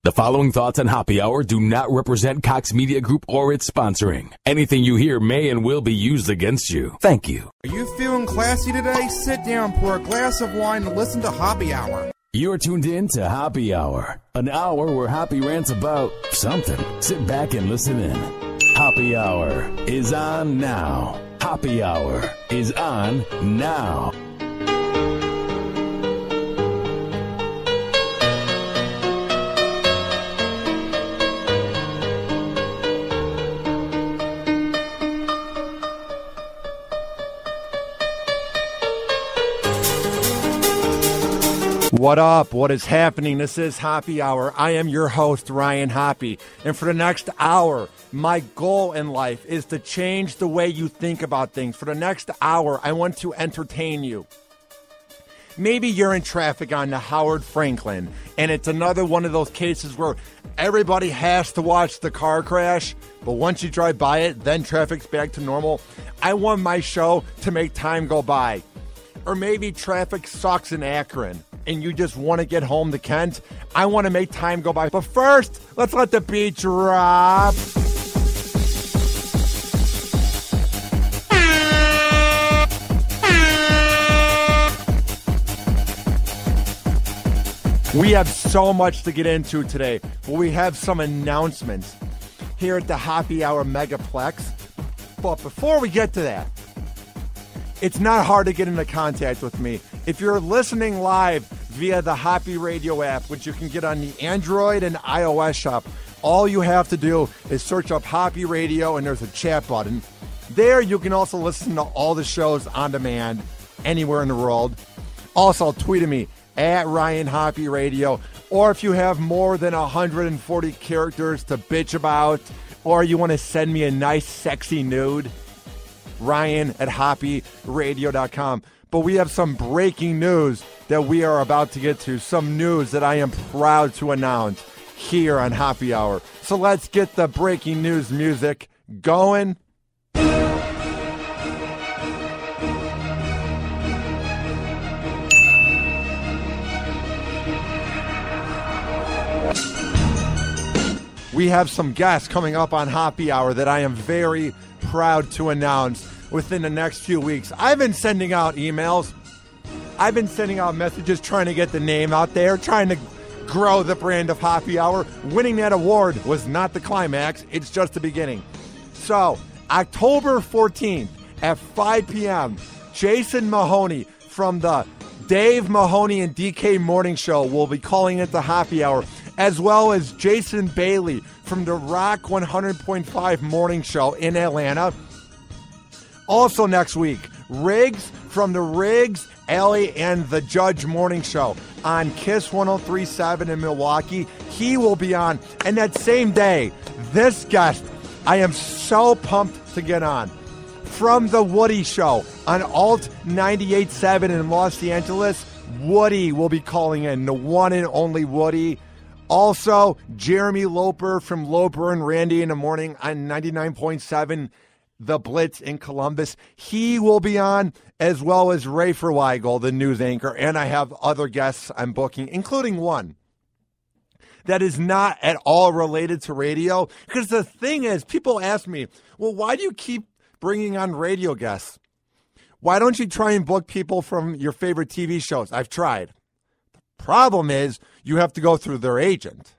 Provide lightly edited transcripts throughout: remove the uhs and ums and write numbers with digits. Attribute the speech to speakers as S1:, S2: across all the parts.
S1: The following thoughts on Happy Hour do not represent Cox Media Group or its sponsoring. Anything you hear may and will be used against you. Thank you.
S2: Are you feeling classy today? Sit down, pour a glass of wine, and listen to Happy Hour.
S1: You're tuned in to Happy Hour, an hour where Happy rants about something. Sit back and listen in. Happy Hour is on now. Happy Hour is on now.
S3: What up? What is happening? This is Happy Hour. I am your host, Ryan Hoppe. And for the next hour, my goal in life is to change the way you think about things. For the next hour, I want to entertain you. Maybe you're in traffic on the Howard Franklin, and it's another one of those cases where everybody has to watch the car crash, but once you drive by it, then traffic's back to normal. I want my show to make time go by. Or maybe traffic sucks in Akron, and you just want to get home to Kent. I want to make time go by. But first, let's let the beat drop. We have so much to get into today, but we have some announcements here at the Happy Hour Megaplex. But before we get to that, it's not hard to get into contact with me. If you're listening live via the Happy Radio app, which you can get on the Android and iOS shop, all you have to do is search up Happy Radio, and there's a chat button. There you can also listen to all the shows on demand anywhere in the world. Also, tweet at me at Ryan Happy Radio, or if you have more than 140 characters to bitch about, or you want to send me a nice, sexy nude, Ryan at hoppyradio.com. But we have some breaking news that we are about to get to. Some news that I am proud to announce here on Happy Hour. So let's get the breaking news music going. We have some guests coming up on Happy Hour that I am very proud to announce within the next few weeks. I've been sending out emails. I've been sending out messages trying to get the name out there, trying to grow the brand of Happy Hour. Winning that award was not the climax. It's just the beginning. So, October 14th at 5 p.m., Jason Mahoney from the Dave Mahoney and DK Morning Show will be calling it the Happy Hour, as well as Jason Bailey from the Rock 100.5 Morning Show in Atlanta. Also next week, Riggs from the Riggs, Alley, and the Judge Morning Show on KISS 103.7 in Milwaukee. He will be on. And that same day, this guest, I am so pumped to get on. From the Woody Show on Alt 98.7 in Los Angeles, Woody will be calling in, the one and only Woody. Also, Jeremy Loper from Loper and Randy in the Morning on 99.7 The Blitz in Columbus. He will be on, as well as Ray Ferweigel, the news anchor. And I have other guests I'm booking, including one that is not at all related to radio. Because the thing is, people ask me, well, why do you keep bringing on radio guests? Why don't you try and book people from your favorite TV shows? I've tried. The problem is, you have to go through their agent.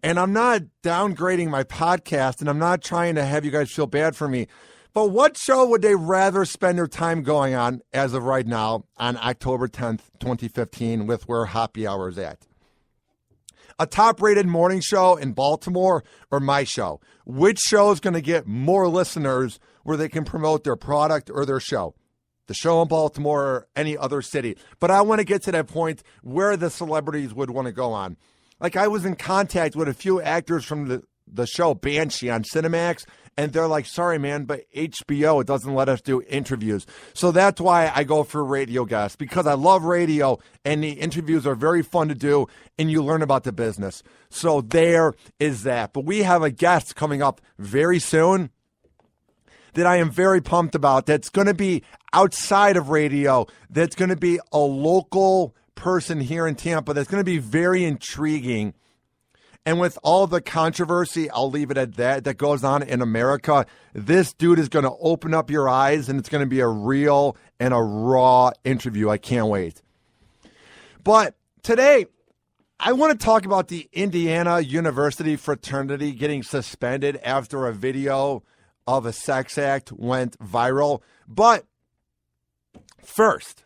S3: And I'm not downgrading my podcast, and I'm not trying to have you guys feel bad for me. But what show would they rather spend their time going on as of right now on October 10th, 2015, with where Happy Hour is at? A top-rated morning show in Baltimore or my show? Which show is going to get more listeners where they can promote their product or their show? The show in Baltimore or any other city. But I want to get to that point where the celebrities would want to go on. Like, I was in contact with a few actors from the show Banshee on Cinemax, and they're like, sorry, man, but HBO, it doesn't let us do interviews. So that's why I go for radio guests, because I love radio, and the interviews are very fun to do, and you learn about the business. So there is that. But we have a guest coming up very soon that I am very pumped about, that's going to be outside of radio, that's going to be a local person here in Tampa, that's going to be very intriguing. And with all the controversy, I'll leave it at that goes on in America, this dude is going to open up your eyes, and it's going to be a real and a raw interview. I can't wait. But today, I want to talk about the Indiana University fraternity getting suspended after a video of a sex act went viral. But first,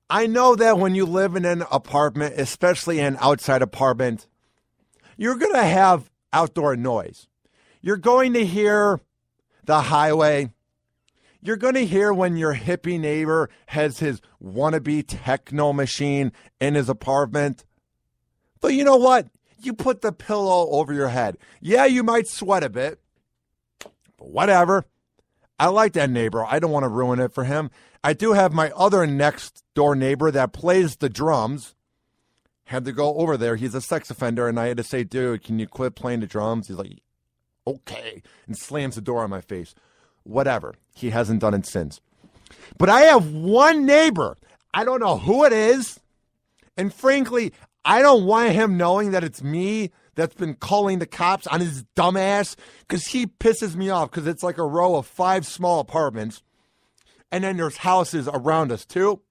S3: I know that when you live in an apartment, especially an outside apartment, you're going to have outdoor noise. You're going to hear the highway. You're going to hear when your hippie neighbor has his wannabe techno machine in his apartment. But you know what? You put the pillow over your head. Yeah, you might sweat a bit, but whatever. I like that neighbor. I don't want to ruin it for him. I do have my other next door neighbor that plays the drums. Had to go over there. He's a sex offender, and I had to say, dude, can you quit playing the drums? He's like, okay, and slams the door on my face. Whatever. He hasn't done it since. But I have one neighbor. I don't know who it is, and frankly, I don't want him knowing that it's me that's been calling the cops on his dumbass, because he pisses me off, because it's like a row of 5 small apartments, and then there's houses around us too.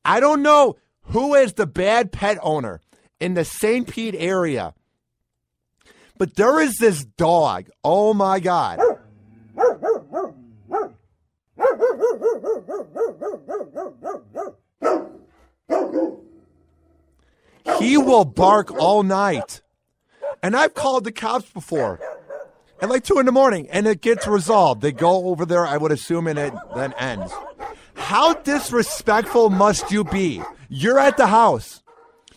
S3: I don't know who is the bad pet owner in the St. Pete area, but there is this dog. Oh my God. He will bark all night. And I've called the cops before at like 2 a.m, and it gets resolved. They go over there, I would assume, and it then ends. How disrespectful must you be? You're at the house.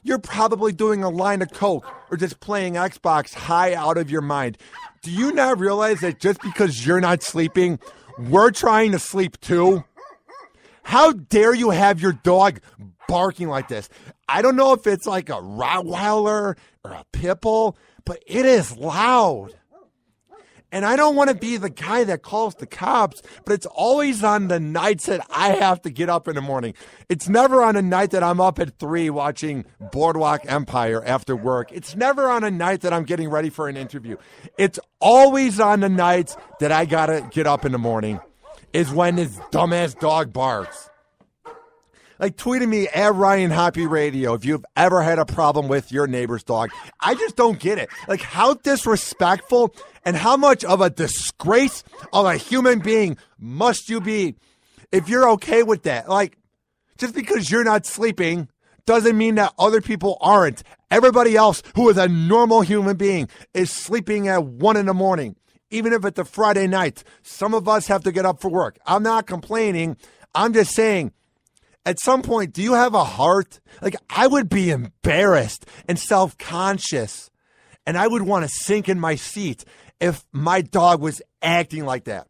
S3: You're probably doing a line of coke or just playing Xbox high out of your mind. Do you not realize that just because you're not sleeping, we're trying to sleep too? How dare you have your dog barking like this? I don't know if it's like a Rottweiler or a Pit Bull, but it is loud. And I don't want to be the guy that calls the cops, but it's always on the nights that I have to get up in the morning. It's never on a night that I'm up at 3 watching Boardwalk Empire after work. It's never on a night that I'm getting ready for an interview. It's always on the nights that I got to get up in the morning is when this dumbass dog barks. Like, tweeting me at Ryan Hoppe Radio if you've ever had a problem with your neighbor's dog. I just don't get it. Like, how disrespectful and how much of a disgrace of a human being must you be if you're okay with that? Like, just because you're not sleeping doesn't mean that other people aren't. Everybody else who is a normal human being is sleeping at 1 a.m, even if it's a Friday night. Some of us have to get up for work. I'm not complaining. I'm just saying, at some point, do you have a heart? Like, I would be embarrassed and self-conscious, and I would want to sink in my seat if my dog was acting like that.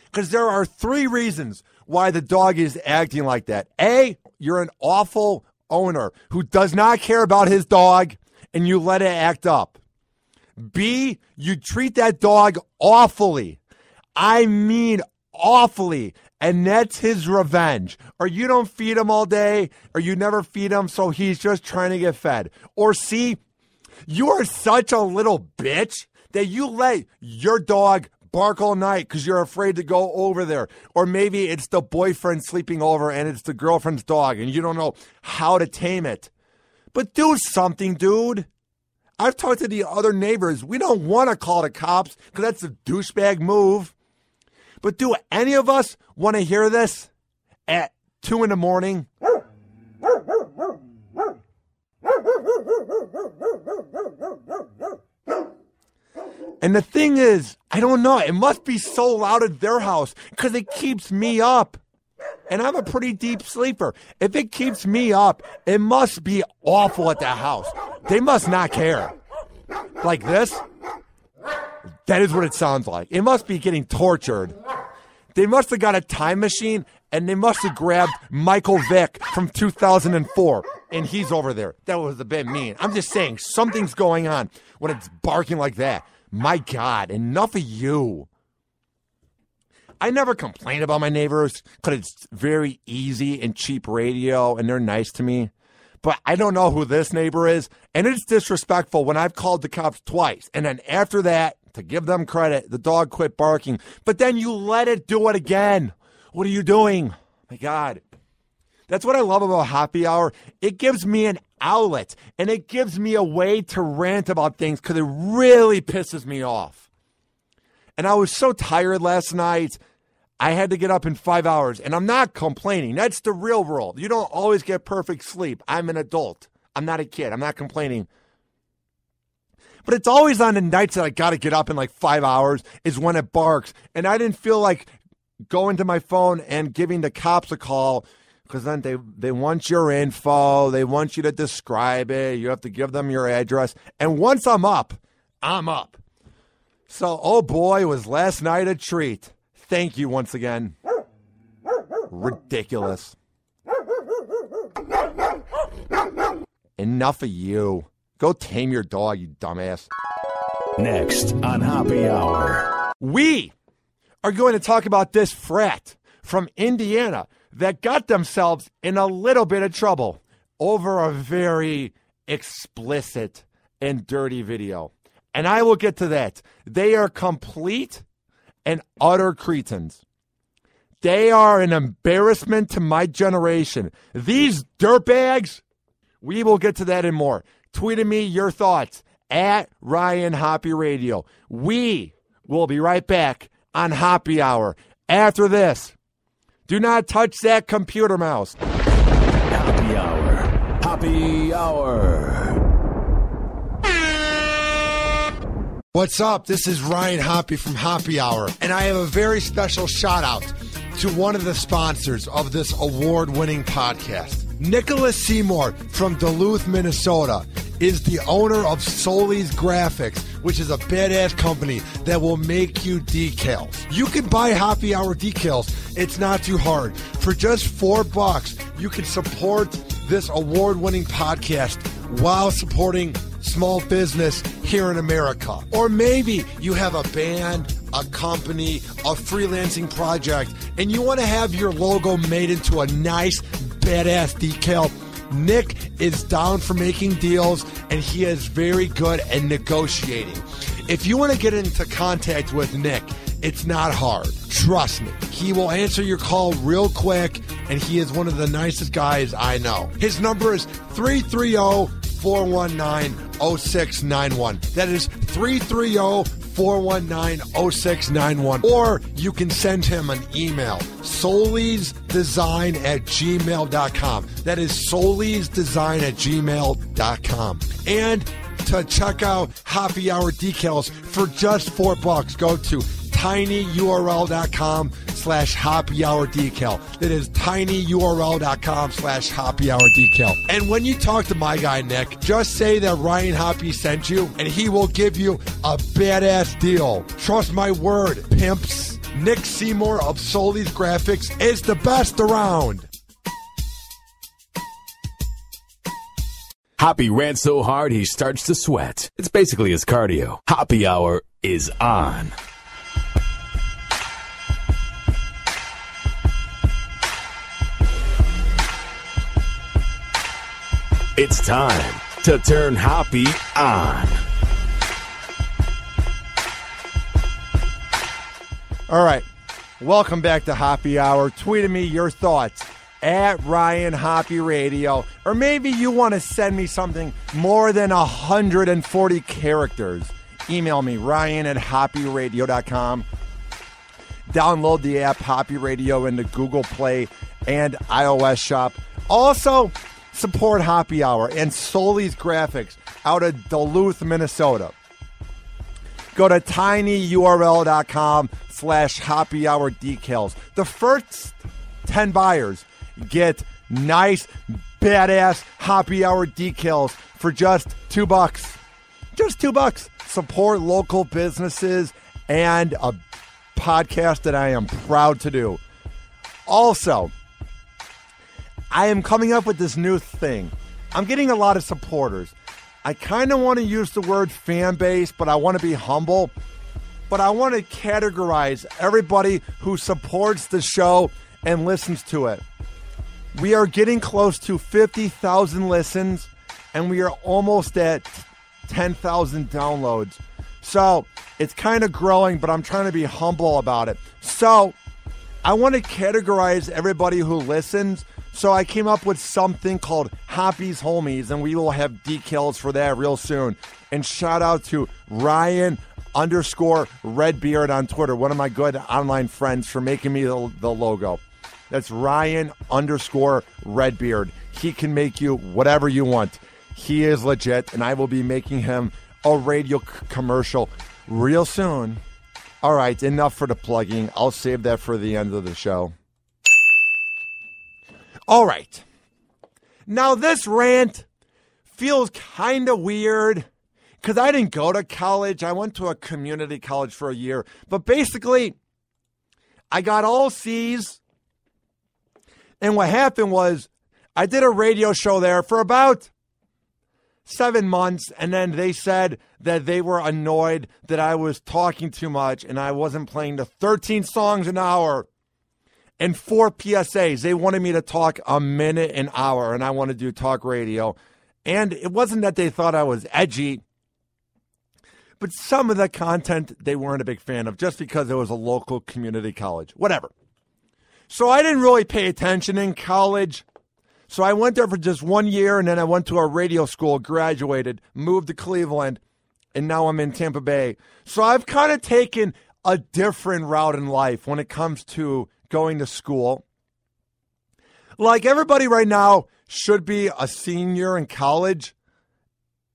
S3: Because there are 3 reasons why the dog is acting like that. A, you're an awful owner who does not care about his dog, and you let it act up. B, you treat that dog awfully. I mean awfully. And that's his revenge. Or you don't feed him all day, or you never feed him, so he's just trying to get fed. Or C, you are such a little bitch that you let your dog bark all night because you're afraid to go over there. Or maybe it's the boyfriend sleeping over and it's the girlfriend's dog and you don't know how to tame it. But do something, dude. I've talked to the other neighbors. We don't want to call the cops because that's a douchebag move. But do any of us want to hear this at 2 a.m? And the thing is, I don't know, it must be so loud at their house because it keeps me up. And I'm a pretty deep sleeper. If it keeps me up, it must be awful at that house. They must not care. Like this? That is what it sounds like. It must be getting tortured. They must have got a time machine and they must have grabbed Michael Vick from 2004 and he's over there. That was a bit mean. I'm just saying something's going on when it's barking like that. My God, enough of you. I never complain about my neighbors because it's very easy and cheap radio and they're nice to me. but I don't know who this neighbor is, and it's disrespectful when I've called the cops twice, and then after that, to give them credit, the dog quit barking, but then you let it do it again. What are you doing? My God. That's what I love about Happy Hour. It gives me an outlet, and it gives me a way to rant about things because it really pisses me off. And I was so tired last night, I had to get up in 5 hours, and I'm not complaining. That's the real world. You don't always get perfect sleep. I'm an adult. I'm not a kid. I'm not complaining. But it's always on the nights that I got to get up in like 5 hours is when it barks. And I didn't feel like going to my phone and giving the cops a call because then they want your info. They want you to describe it. You have to give them your address. And once I'm up, I'm up. So, oh boy, was last night a treat. Thank you once again. Ridiculous. Enough of you. Go tame your dog, you dumbass.
S1: Next on Happy Hour.
S3: We are going to talk about this frat from Indiana that got themselves in a little bit of trouble over a very explicit and dirty video. And I will get to that. They are complete and utter cretins. They are an embarrassment to my generation. These dirtbags, we will get to that and more. Tweet me your thoughts at Ryan Hoppe Radio. We will be right back on Happy Hour after this. Do not touch that computer mouse.
S1: Happy Hour. Happy Hour.
S4: What's up? This is Ryan Hoppe from Happy Hour, and I have a very special shout out to one of the sponsors of this award-winning podcast. Nicholas Seymour from Duluth, Minnesota is the owner of Solis Graphics, which is a badass company that will make you decals. You can buy Happy Hour decals. It's not too hard. For just $4, you can support this award-winning podcast while supporting small business here in America. Or maybe you have a band, a company, a freelancing project, and you want to have your logo made into a nice, badass decal. Nick is down for making deals, and he is very good at negotiating. If you want to get into contact with Nick, it's not hard. Trust me. He will answer your call real quick, and he is one of the nicest guys I know. His number is 330-419-0691. That is 330-419-0691. Or you can send him an email, solisdesign@gmail.com. That is solisdesign@gmail.com. And to check out Happy Hour decals for just $4, go to tinyurl.com/Happy Hour decal. That is tinyurl.com/Happy Hour decal. And when you talk to my guy, Nick, just say that Ryan Hoppe sent you, and he will give you a badass deal. Trust my word, pimps. Nick Seymour of Solis Graphics is the best around.
S1: Hoppe rants so hard he starts to sweat. It's basically his cardio. Happy Hour is on. It's time to turn Hoppe on.
S3: All right. Welcome back to Happy Hour. Tweet me your thoughts at Ryan Hoppe Radio. Or maybe you want to send me something more than 140 characters. Email me, ryan@hopperadio.com. Download the app Hoppe Radio in the Google Play and iOS shop. Also, support Happy Hour and Solis Graphics out of Duluth, Minnesota. Go to tinyurl.com/Happy Hour decals. The first 10 buyers get nice, badass Happy Hour decals for just $2. Just $2. Support local businesses and a podcast that I am proud to do. Also, I am coming up with this new thing. I'm getting a lot of supporters. I kind of want to use the word fan base, but I want to be humble. But I want to categorize everybody who supports the show and listens to it. We are getting close to 50,000 listens, and we are almost at 10,000 downloads. So it's kind of growing, but I'm trying to be humble about it. So I want to categorize everybody who listens. So I came up with something called Hoppy's Homies, and we will have decals for that real soon. And shout out to Ryan_Redbeard on Twitter, one of my good online friends, for making me the logo. That's Ryan_Redbeard. He can make you whatever you want. He is legit, and I will be making him a radio commercial real soon. All right, enough for the plugging. I'll save that for the end of the show. All right. Now this rant feels kind of weird because I didn't go to college. I went to a community college for a year. But basically, I got all C's. And what happened was I did a radio show there for about 7 months, and then they said that they were annoyed that I was talking too much and I wasn't playing the 13 songs an hour and 4 PSAs. They wanted me to talk a minute an hour, and I want to do talk radio. And it wasn't that they thought I was edgy, but some of the content they weren't a big fan of just because it was a local community college. Whatever. So I didn't really pay attention in college. So I went there for just 1 year, and then I went to a radio school, graduated, moved to Cleveland, and now I'm in Tampa Bay. So I've kind of taken a different route in life when it comes to going to school. Like everybody right now should be a senior in college,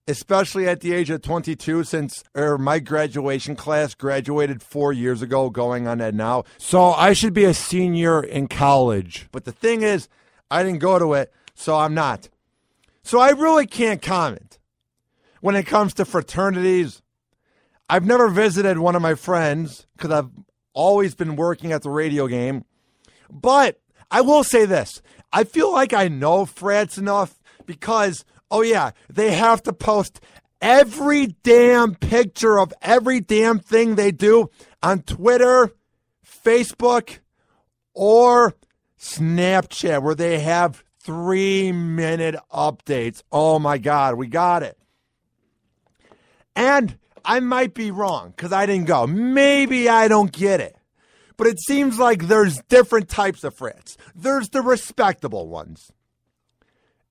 S3: especially at the age of 22, since my graduation class graduated 4 years ago, going on that now. So I should be a senior in college. But the thing is, I didn't go to it, so I'm not. So I really can't comment. When it comes to fraternities, I've never visited one of my friends because I've always been working at the radio game. But I will say this. I feel like I know frats enough because, oh yeah, they have to post every damn picture of every damn thing they do on Twitter, Facebook, or Snapchat, where they have 3-minute updates. Oh my God, we got it. And I might be wrong because I didn't go. Maybe I don't get it. But it seems like there's different types of frats. There's the respectable ones.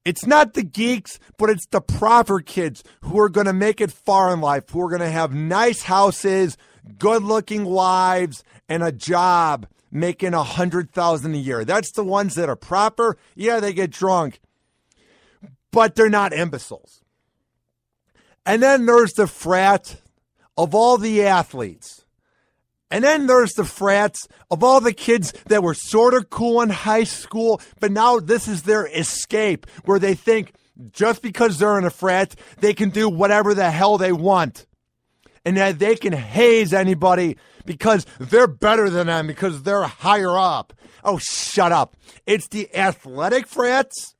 S3: It's not the geeks, but it's the proper kids who are going to make it far in life, who are going to have nice houses, good-looking wives, and a job making $100,000 a year. That's the ones that are proper. Yeah, they get drunk, but they're not imbeciles. And then there's the frat of all the athletes. And then there's the frats of all the kids that were sort of cool in high school, but now this is their escape, where they think just because they're in a frat, they can do whatever the hell they want. And that they can haze anybody because they're better than them, because they're higher up. Oh, shut up. It's the athletic frats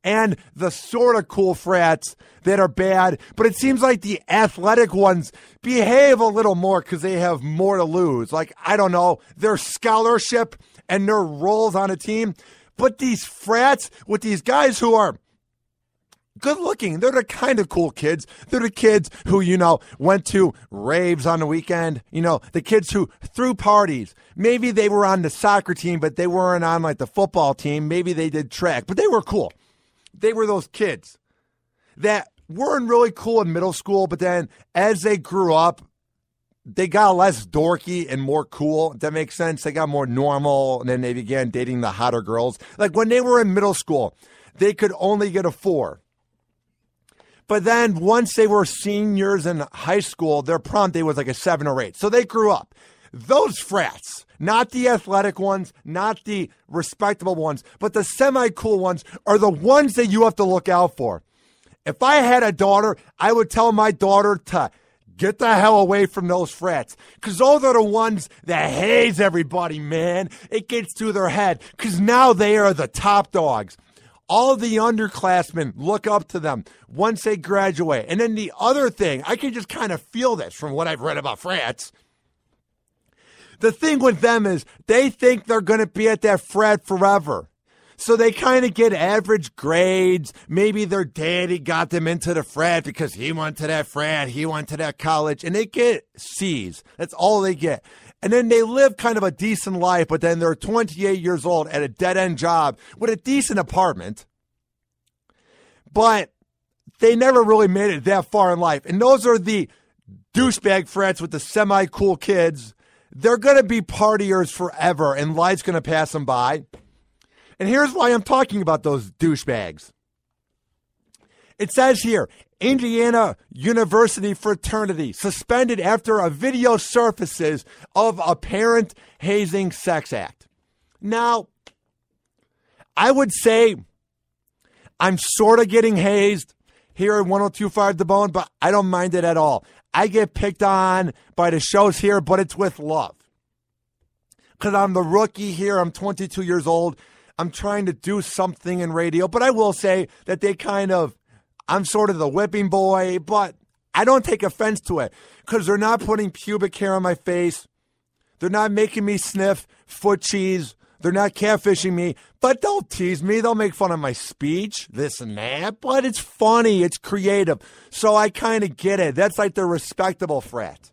S3: and the sort of cool frats that are bad. But it seems like the athletic ones behave a little more because they have more to lose. Like, I don't know, their scholarship and their roles on a team. But these frats with these guys who are good looking, they're the kind of cool kids. They're the kids who, went to raves on the weekend. The kids who threw parties. Maybe they were on the soccer team, but they weren't on like the football team. Maybe they did track, but they were cool. They were those kids that weren't really cool in middle school, but then as they grew up, they got less dorky and more cool. If that makes sense. They got more normal, and then they began dating the hotter girls. Like when they were in middle school, they could only get a 4. But then once they were seniors in high school, their prom day was like a 7 or 8. So they grew up. Those frats, not the athletic ones, not the respectable ones, but the semi-cool ones are the ones that you have to look out for. If I had a daughter, I would tell my daughter to get the hell away from those frats, because those are the ones that haze everybody, man. It gets to their head because now they are the top dogs. All the underclassmen look up to them once they graduate. And then the other thing, I can just kind of feel this from what I've read about frats. The thing with them is they think they're going to be at that frat forever. So they kind of get average grades. Maybe their daddy got them into the frat because he went to that frat, he went to that college, and they get C's. That's all they get. And then they live kind of a decent life, but then they're 28 years old at a dead-end job with a decent apartment. But they never really made it that far in life. And those are the douchebag frats with the semi-cool kids. They're going to be partiers forever, and life's going to pass them by. And here's why I'm talking about those douchebags. It says here, Indiana University fraternity suspended after a video surfaces of apparent hazing sex act. Now, I would say I'm sort of getting hazed here at 102.5 The Bone, but I don't mind it at all. I get picked on by the shows here, but it's with love. Because I'm the rookie here. I'm 22 years old. I'm trying to do something in radio, but I will say that I'm sort of the whipping boy, but I don't take offense to it because they're not putting pubic hair on my face. They're not making me sniff foot cheese. They're not catfishing me, but they'll tease me. They'll make fun of my speech, this and that, but it's funny. It's creative. So I kind of get it. That's like the respectable frat.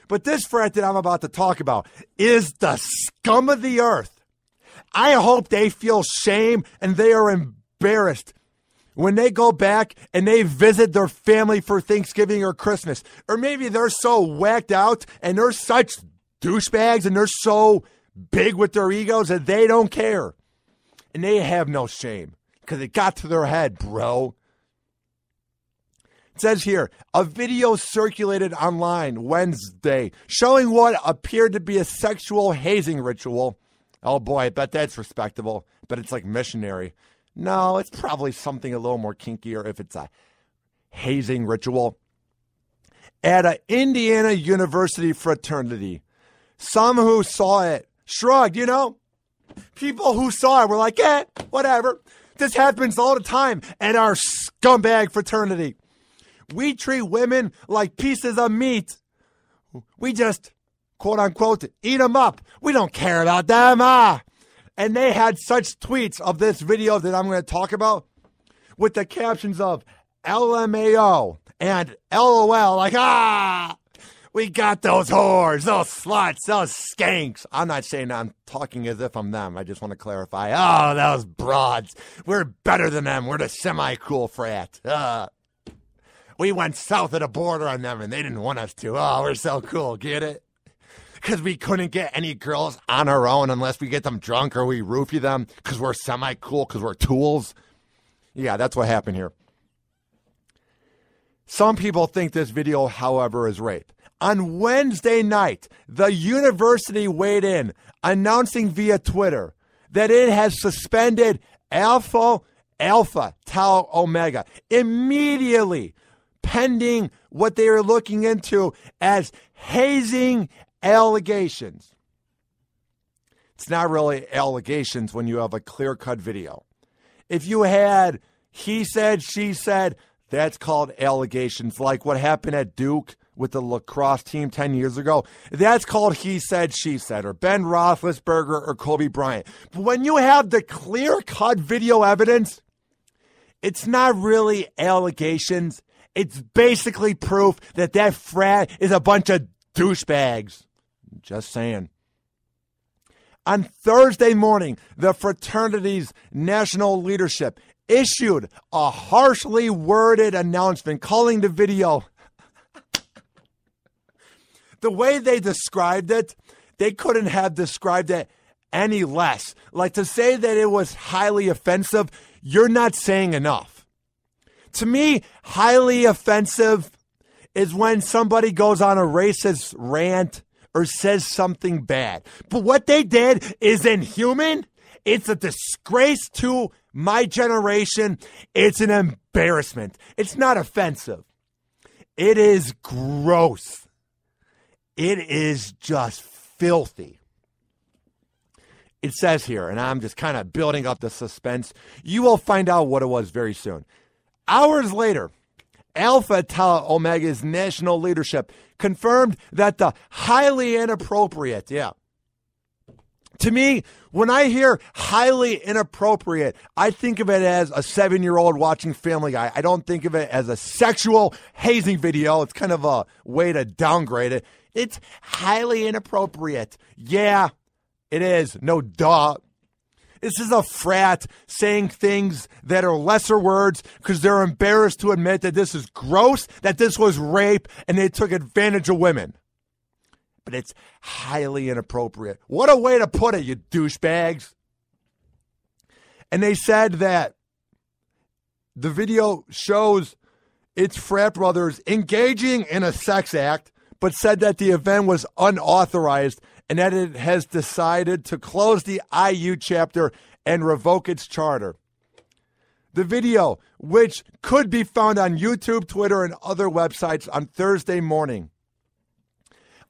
S3: But this frat that I'm about to talk about is the scum of the earth. I hope they feel shame and they are embarrassed when they go back and they visit their family for Thanksgiving or Christmas. Or maybe they're so whacked out and they're such douchebags and they're so big with their egos that they don't care. And they have no shame because it got to their head, bro. It says here, a video circulated online Wednesday showing what appeared to be a sexual hazing ritual. Oh boy, I bet that's respectable. But it's like missionary. No, it's probably something a little more kinkier if it's a hazing ritual. At an Indiana University fraternity, some who saw it shrugged, People who saw it were like, whatever. This happens all the time at our scumbag fraternity. We treat women like pieces of meat. We just, quote unquote, eat them up. We don't care about them. And they had such tweets of this video that I'm going to talk about with the captions of LMAO and LOL, like, we got those whores, those sluts, those skanks. I'm not saying I'm talking as if I'm them. I just want to clarify. Oh, those broads. We're better than them. We're the semi-cool frat. We went south of the border on them and they didn't want us to. Oh, we're so cool. Get it? Because we couldn't get any girls on our own unless we get them drunk or we roofie them because we're semi-cool, because we're tools. Yeah, that's what happened here. Some people think this video, however, is rape. On Wednesday night, the university weighed in, announcing via Twitter that it has suspended Alpha Tau Omega immediately, pending what they are looking into as hazing allegations. It's not really allegations when you have a clear-cut video. If you had he said, she said, that's called allegations, like what happened at Duke with the lacrosse team 10 years ago. That's called he said, she said, or Ben Roethlisberger or Kobe Bryant. But when you have the clear-cut video evidence, it's not really allegations. It's basically proof that that frat is a bunch of douchebags. Just saying. On Thursday morning, the fraternity's national leadership issued a harshly worded announcement calling the video. The way they described it, they couldn't have described it any less. Like, to say that it was highly offensive, you're not saying enough. To me, highly offensive is when somebody goes on a racist rant or says something bad. But what they did is inhuman. It's a disgrace to my generation. It's an embarrassment. It's not offensive. It is gross. It is just filthy. It says here, and I'm just kind of building up the suspense, you will find out what it was very soon. Hours later, Alpha Tau Omega's national leadership confirmed that the highly inappropriate, To me, when I hear highly inappropriate, I think of it as a 7-year-old watching Family Guy. I don't think of it as a sexual hazing video. It's kind of a way to downgrade it. It's highly inappropriate. Yeah, it is. No duh. This is a frat saying things that are lesser words because they're embarrassed to admit that this is gross, that this was rape, and they took advantage of women. But it's highly inappropriate. What a way to put it, you douchebags. And they said that the video shows its frat brothers engaging in a sex act, but said that the event was unauthorized and that it has decided to close the IU chapter and revoke its charter. The video, which could be found on YouTube, Twitter, and other websites on Thursday morning,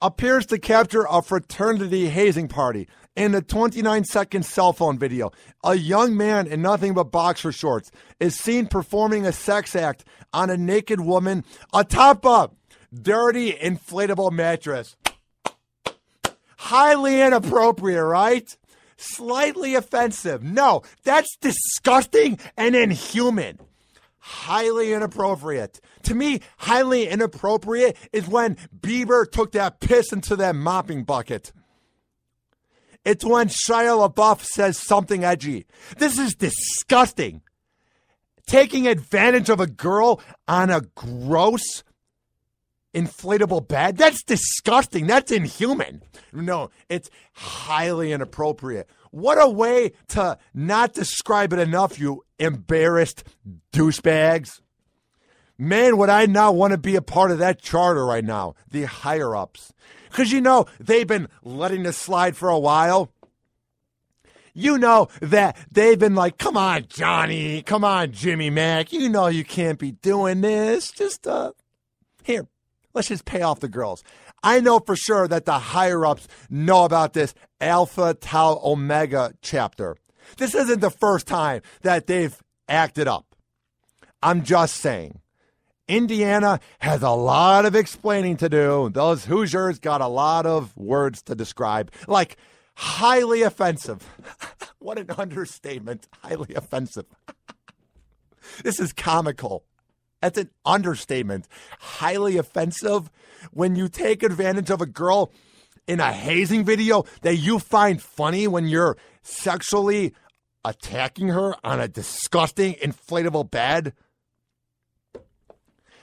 S3: appears to capture a fraternity hazing party. In the 29-second cell phone video, a young man in nothing but boxer shorts is seen performing a sex act on a naked woman atop a dirty inflatable mattress. Highly inappropriate, right? Slightly offensive. No, that's disgusting and inhuman. Highly inappropriate. To me, highly inappropriate is when Bieber took that piss into that mopping bucket. It's when Shia LaBeouf says something edgy. This is disgusting. Taking advantage of a girl on a gross inflatable bed, that's disgusting. That's inhuman. No, it's highly inappropriate. What a way to not describe it enough, you embarrassed douchebags. Man, would I not want to be a part of that charter right now, the higher-ups. Because you know they've been letting this slide for a while. You know that they've been like, come on, Johnny, come on, Jimmy Mac. You know you can't be doing this. Just, here, let's just pay off the girls. I know for sure that the higher-ups know about this Alpha Tau Omega chapter. This isn't the first time that they've acted up. I'm just saying. Indiana has a lot of explaining to do. Those Hoosiers got a lot of words to describe, like highly offensive. What an understatement. Highly offensive. This is comical. That's an understatement. Highly offensive. When you take advantage of a girl in a hazing video that you find funny when you're sexually attacking her on a disgusting inflatable bed.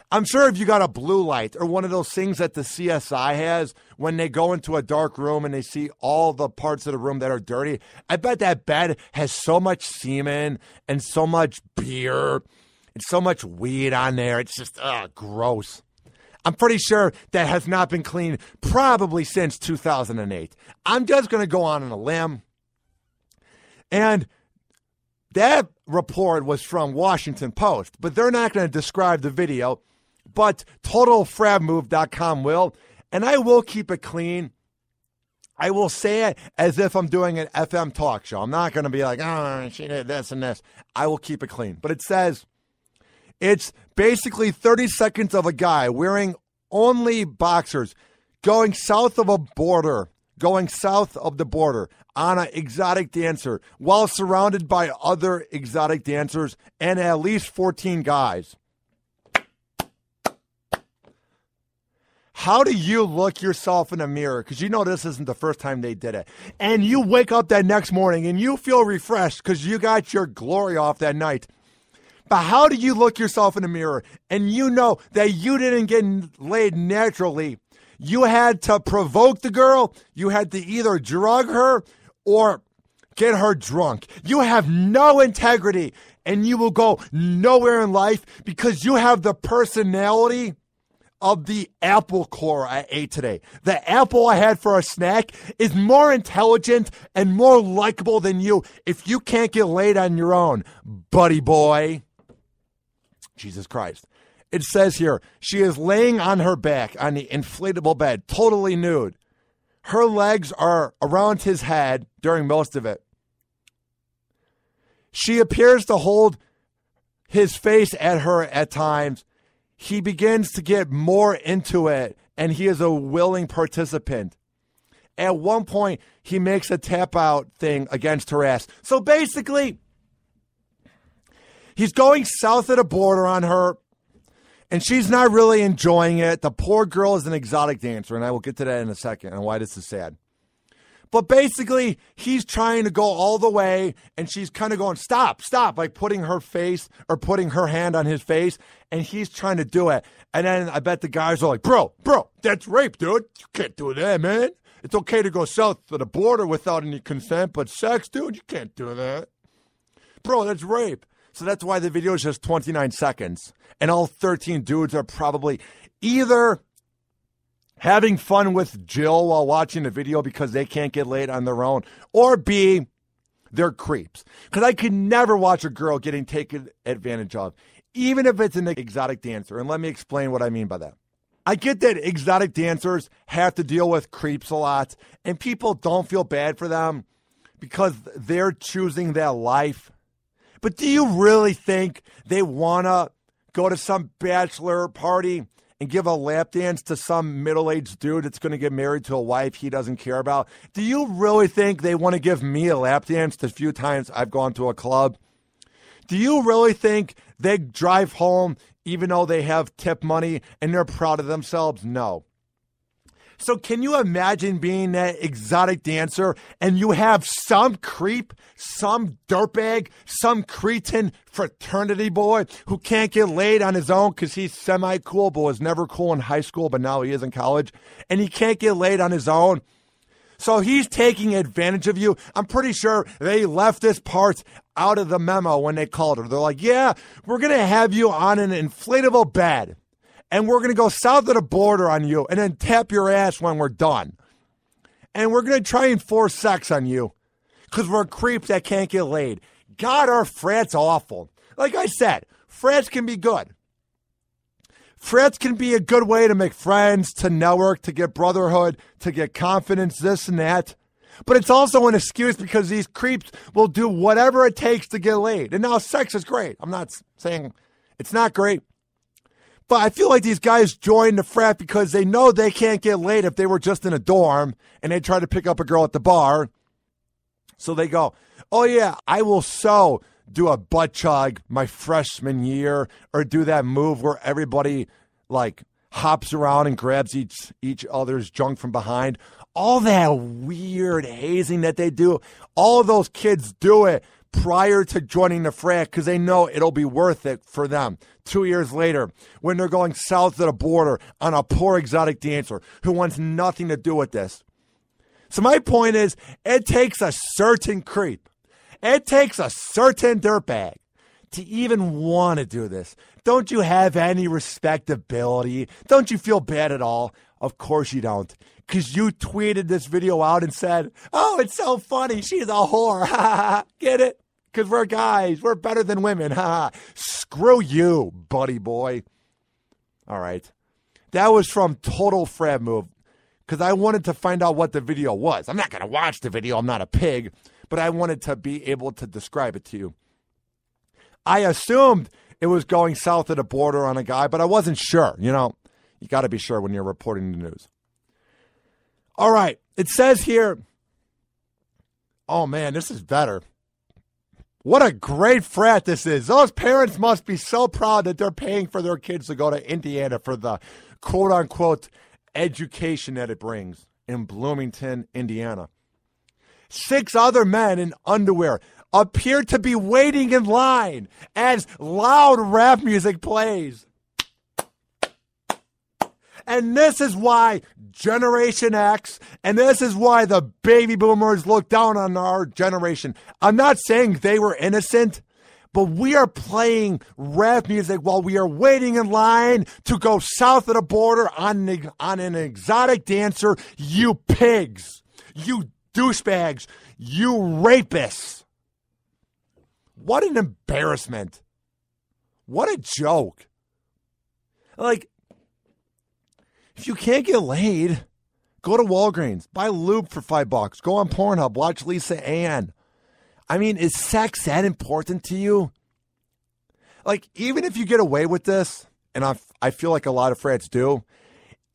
S3: I'm sure if you got a blue light or one of those things that the CSI has when they go into a dark room and they see all the parts of the room that are dirty, I bet that bed has so much semen and so much beer and so much weed on there. It's just gross. I'm pretty sure that has not been cleaned probably since 2008. I'm just going to go on a limb. And that report was from Washington Post, but they're not going to describe the video. But TotalFrabMove.com will, and I will keep it clean. I will say it as if I'm doing an FM talk show. I'm not going to be like, oh, she did this and this. I will keep it clean. But it says it's basically 30 seconds of a guy wearing only boxers going south of the border on an exotic dancer while surrounded by other exotic dancers and at least 14 guys. How do you look yourself in the mirror? Because you know this isn't the first time they did it. And you wake up that next morning and you feel refreshed because you got your glory off that night. But how do you look yourself in the mirror and you know that you didn't get laid naturally? You had to provoke the girl. You had to either drug her or get her drunk. You have no integrity and you will go nowhere in life because you have the personality of the apple core I ate today. The apple I had for a snack is more intelligent and more likable than you if you can't get laid on your own, buddy boy. Jesus Christ. It says here, she is laying on her back on the inflatable bed, totally nude. Her legs are around his head during most of it. She appears to hold his face at her at times. He begins to get more into it, and he is a willing participant. At one point, he makes a tap out thing against her ass. So basically, he's going south of the border on her, and she's not really enjoying it. The poor girl is an exotic dancer, and I will get to that in a second and why this is sad. But basically, he's trying to go all the way, and she's kind of going, stop, like putting her face or putting her hand on his face, and he's trying to do it. And then I bet the guys are like, bro, that's rape, dude. You can't do that, man. It's okay to go south of the border without any consent, but sex, dude, you can't do that. Bro, that's rape. So that's why the video is just 29 seconds. And all 13 dudes are probably either having fun with Jill while watching the video because they can't get laid on their own, or B, they're creeps. Because I could never watch a girl getting taken advantage of, even if it's an exotic dancer. And let me explain what I mean by that. I get that exotic dancers have to deal with creeps a lot, and people don't feel bad for them because they're choosing that life. But do you really think they want to go to some bachelor party and give a lap dance to some middle-aged dude that's going to get married to a wife he doesn't care about? Do you really think they want to give me a lap dance the few times I've gone to a club? Do you really think they drive home even though they have tip money and they're proud of themselves? No. So can you imagine being that exotic dancer and you have some creep, some dirtbag, some cretin fraternity boy who can't get laid on his own because he's semi-cool but was never cool in high school, but now he is in college, and he can't get laid on his own? So he's taking advantage of you. I'm pretty sure they left this part out of the memo when they called her. They're like, yeah, we're going to have you on an inflatable bed, and we're going to go south of the border on you and then tap your ass when we're done. And we're going to try and force sex on you because we're creeps that can't get laid. God, our frat's awful. Like I said, frats can be good. Frats can be a good way to make friends, to network, to get brotherhood, to get confidence, this and that. But it's also an excuse because these creeps will do whatever it takes to get laid. And now sex is great. I'm not saying it's not great. But I feel like these guys join the frat because they know they can't get laid if they were just in a dorm and they try to pick up a girl at the bar. So they go, oh yeah, I will do a butt chug my freshman year, or do that move where everybody like hops around and grabs each other's junk from behind. All that weird hazing that they do, all of those kids do it prior to joining the frat because they know it'll be worth it for them 2 years later when they're going south of the border on a poor exotic dancer who wants nothing to do with this. So my point is, it takes a certain creep. It takes a certain dirtbag to even want to do this. Don't you have any respectability? Don't you feel bad at all? Of course you don't. Because you tweeted this video out and said, oh, it's so funny. She's a whore. Get it? Because we're guys. We're better than women. Screw you, buddy boy. All right. That was from Total Frat Move. Because I wanted to find out what the video was. I'm not going to watch the video. I'm not a pig. But I wanted to be able to describe it to you. I assumed it was going south of the border on a guy, but I wasn't sure. You know, you got to be sure when you're reporting the news. All right. It says here, oh, man, this is better. What a great frat this is. Those parents must be so proud that they're paying for their kids to go to Indiana for the quote-unquote education that it brings in Bloomington, Indiana. 6 other men in underwear appear to be waiting in line as loud rap music plays. And this is why Generation X, and this is why the baby boomers look down on our generation. I'm not saying they were innocent, but we are playing rap music while we are waiting in line to go south of the border on an exotic dancer. You pigs, you douchebags, you rapists. What an embarrassment. What a joke. Like, if you can't get laid, go to Walgreens, buy lube for $5, go on Pornhub, watch Lisa Ann. I mean, is sex that important to you? Like, even if you get away with this, and I feel like a lot of frats do,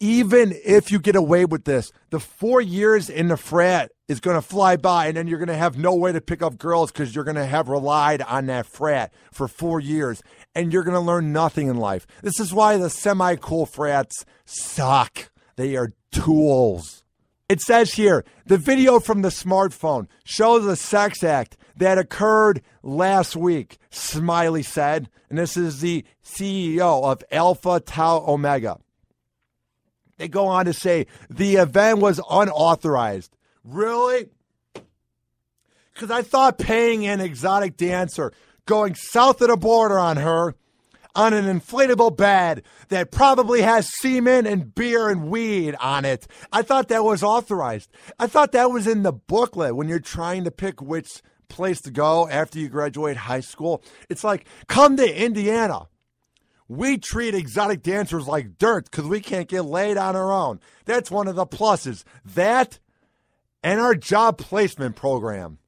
S3: even if you get away with this, the 4 years in the frat is going to fly by, and then you're going to have no way to pick up girls because you're going to have relied on that frat for 4 years, and you're going to learn nothing in life. This is why the semi-cool frats suck. They are tools. It says here, the video from the smartphone shows a sex act that occurred last week, Smiley said, and this is the CEO of Alpha Tau Omega. They go on to say the event was unauthorized. Really? Because I thought paying an exotic dancer, going south of the border on her, on an inflatable bed that probably has semen and beer and weed on it, I thought that was authorized. I thought that was in the booklet when you're trying to pick which place to go after you graduate high school. It's like, come to Indiana. We treat exotic dancers like dirt because we can't get laid on our own. That's one of the pluses. That and our job placement program.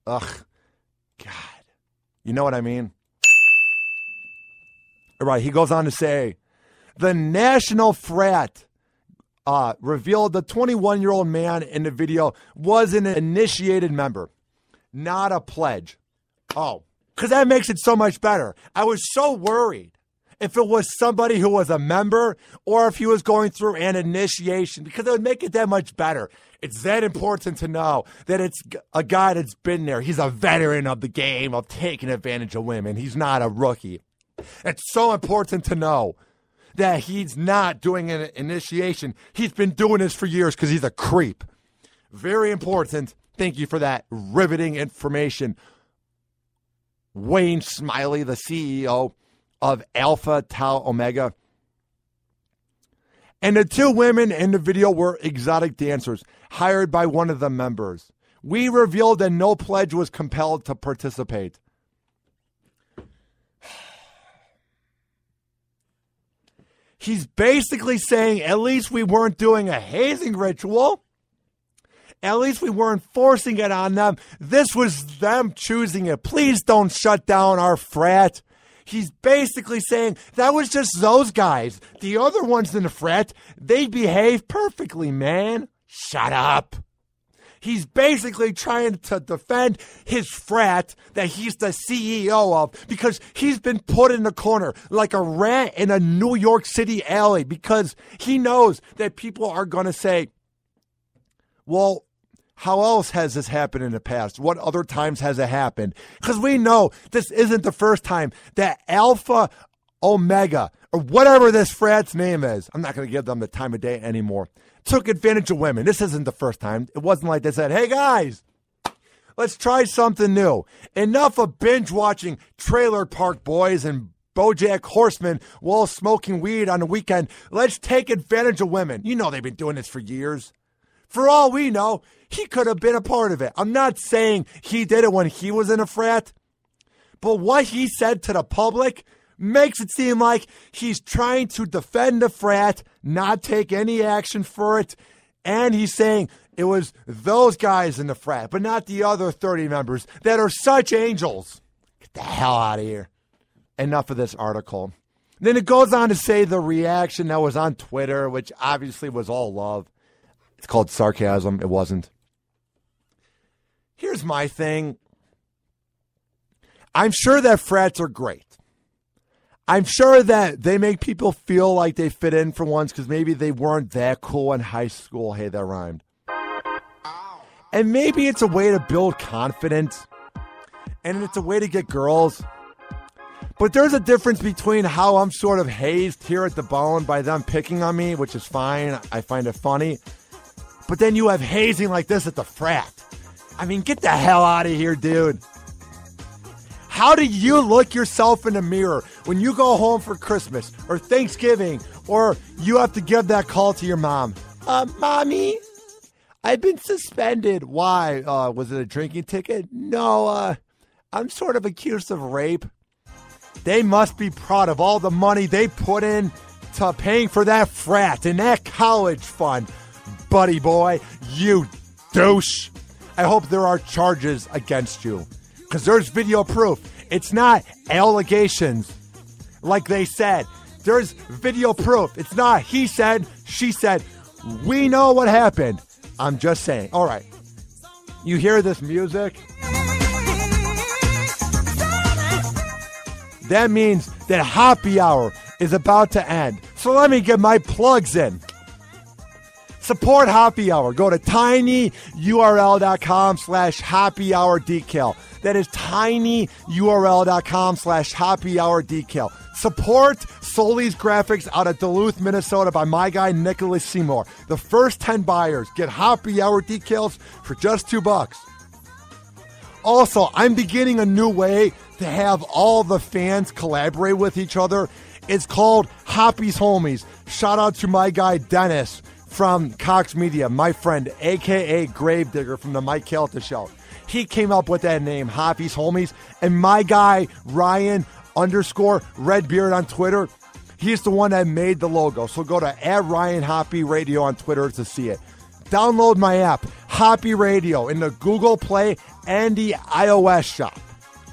S3: Ugh. God. You know what I mean? All right, he goes on to say, the National Frat revealed the 21-year-old man in the video was an initiated member, not a pledge. Oh, because that makes it so much better. I was so worried if it was somebody who was a member or if he was going through an initiation, because it would make it that much better. It's that important to know that it's a guy that's been there. He's a veteran of the game of taking advantage of women. He's not a rookie. It's so important to know that he's not doing an initiation. He's been doing this for years because he's a creep. Very important. Thank you for that riveting information. Wayne Smiley, the CEO of Alpha Tau Omega. And the two women in the video were exotic dancers hired by one of the members. We revealed that no pledge was compelled to participate. He's basically saying, at least we weren't doing a hazing ritual. At least we weren't forcing it on them. This was them choosing it. Please don't shut down our frat. He's basically saying that was just those guys. The other ones in the frat, they behave perfectly, man. Shut up. He's basically trying to defend his frat that he's the CEO of because he's been put in the corner like a rat in a New York City alley because he knows that people are going to say, well, how else has this happened in the past? What other times has it happened? Because we know this isn't the first time that Alpha Omega, or whatever this frat's name is, I'm not going to give them the time of day anymore, took advantage of women. This isn't the first time. It wasn't like they said, hey guys, let's try something new. Enough of binge watching Trailer Park Boys and BoJack Horseman while smoking weed on the weekend. Let's take advantage of women. You know they've been doing this for years. For all we know, he could have been a part of it. I'm not saying he did it when he was in a frat, but what he said to the public makes it seem like he's trying to defend the frat, not take any action for it, and he's saying it was those guys in the frat, but not the other 30 members that are such angels. Get the hell out of here. Enough of this article. Then it goes on to say the reaction that was on Twitter, which obviously was all love. It's called sarcasm. It wasn't. Here's my thing. I'm sure that frats are great. I'm sure that they make people feel like they fit in for once because maybe they weren't that cool in high school. Hey, that rhymed. And maybe it's a way to build confidence. And it's a way to get girls. But there's a difference between how I'm sort of hazed here at the bone by them picking on me, which is fine. I find it funny. But then you have hazing like this at the frat. I mean, get the hell out of here, dude. How do you look yourself in the mirror when you go home for Christmas or Thanksgiving or you have to give that call to your mom? Mommy, I've been suspended. Why? Was it a drinking ticket? No, I'm sort of accused of rape. They must be proud of all the money they put in to paying for that frat and that college fund. Buddy boy, you douche. I hope there are charges against you because there's video proof. It's not allegations like they said. There's video proof. It's not he said, she said. We know what happened. I'm just saying. All right. You hear this music? That means that happy hour is about to end. So let me get my plugs in. Support Happy Hour. Go to tinyurl.com/happyhourdecal. That is tinyurl.com/happyhourdecal. Support Solis Graphics out of Duluth, Minnesota by my guy Nicholas Seymour. The first 10 buyers get Happy Hour decals for just $2. Also, I'm beginning a new way to have all the fans collaborate with each other. It's called Hoppy's Homies. Shout out to my guy Dennis from Cox Media, my friend, a.k.a. Gravedigger from the Mike Calta Show. He came up with that name, Hoppy's Homies. And my guy, Ryan_Redbeard on Twitter, he's the one that made the logo. So go to @RyanHoppyRadio on Twitter to see it. Download my app, Hoppy Radio, in the Google Play and the iOS shop.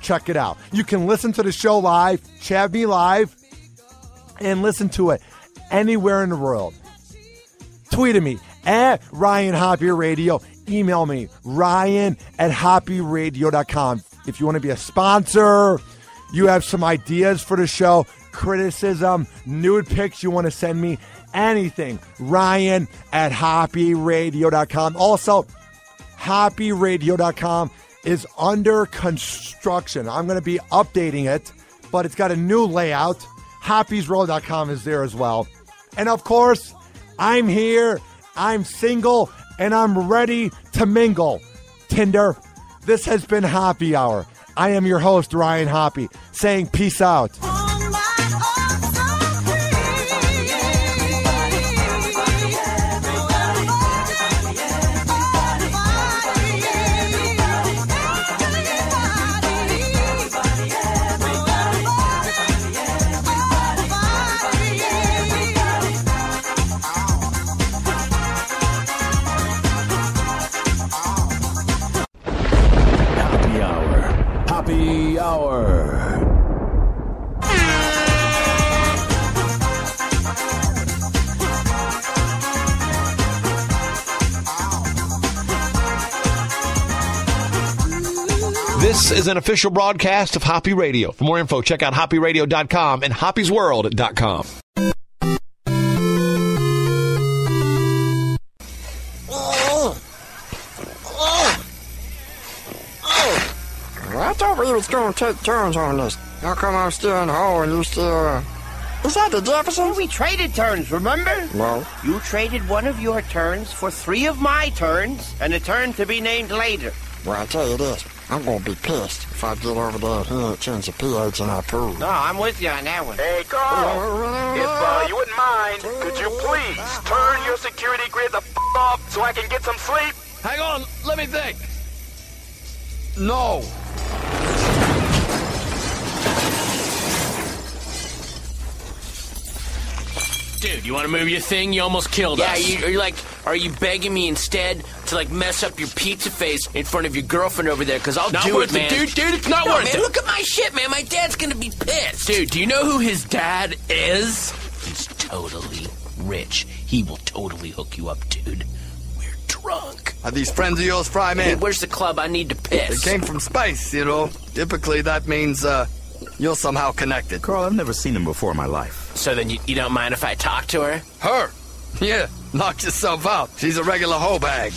S3: Check it out. You can listen to the show live, chat me live, and listen to it anywhere in the world. Tweet at me @RyanHoppyRadio. Email me, Ryan@hoppyradio.com. If you want to be a sponsor, you have some ideas for the show, criticism, nude pics you want to send me, anything, Ryan@hoppyradio.com. Also, hoppyradio.com is under construction. I'm going to be updating it, but it's got a new layout. hoppysroll.com is there as well. And of course, I'm here, I'm single, and I'm ready to mingle. Tinder, this has been Happy Hour. I am your host, Ryan Hoppy, saying peace out.
S1: Happy Hour.
S5: This is an official broadcast of Hoppy Radio. For more info, check out hoppyradio.com and hoppysworld.com.
S6: I thought we was going to take turns on this. How come I'm still in the hole and you still, Is that the Jeffersons?
S7: We traded turns, remember?
S6: Well,
S7: You traded one of your turns for 3 of my turns, and a turn to be named later.
S6: well, I tell you this. I'm going to be pissed if I get over there and he ain't changed the pH in our pool.
S7: No, I'm with you on that one.
S8: Hey, Carl, if you wouldn't mind, could you please turn your security grid the off so I can get some sleep?
S5: Hang on, let me think. No.
S9: Dude, you want to move your thing? You almost killed us. Yeah, are you begging me instead to, mess up your pizza face in front of your girlfriend over there? Because I'll do it, man.
S5: Dude, it's not
S9: No,
S5: worth
S9: man,
S5: it.
S9: look at my shit, man. My dad's going to be pissed. Dude, do you know who his dad is? He's totally rich. He will totally hook you up, dude. We're drunk.
S10: Are these friends of yours, Fry Man?
S9: Hey, where's the club? I need to piss.
S10: They came from space, you know. Typically, that means, you're somehow connected.
S11: Carl, I've never seen them before in my life.
S9: So then you don't mind if I talk to her?
S10: Her? Yeah, knock yourself out. She's a regular hoe bag.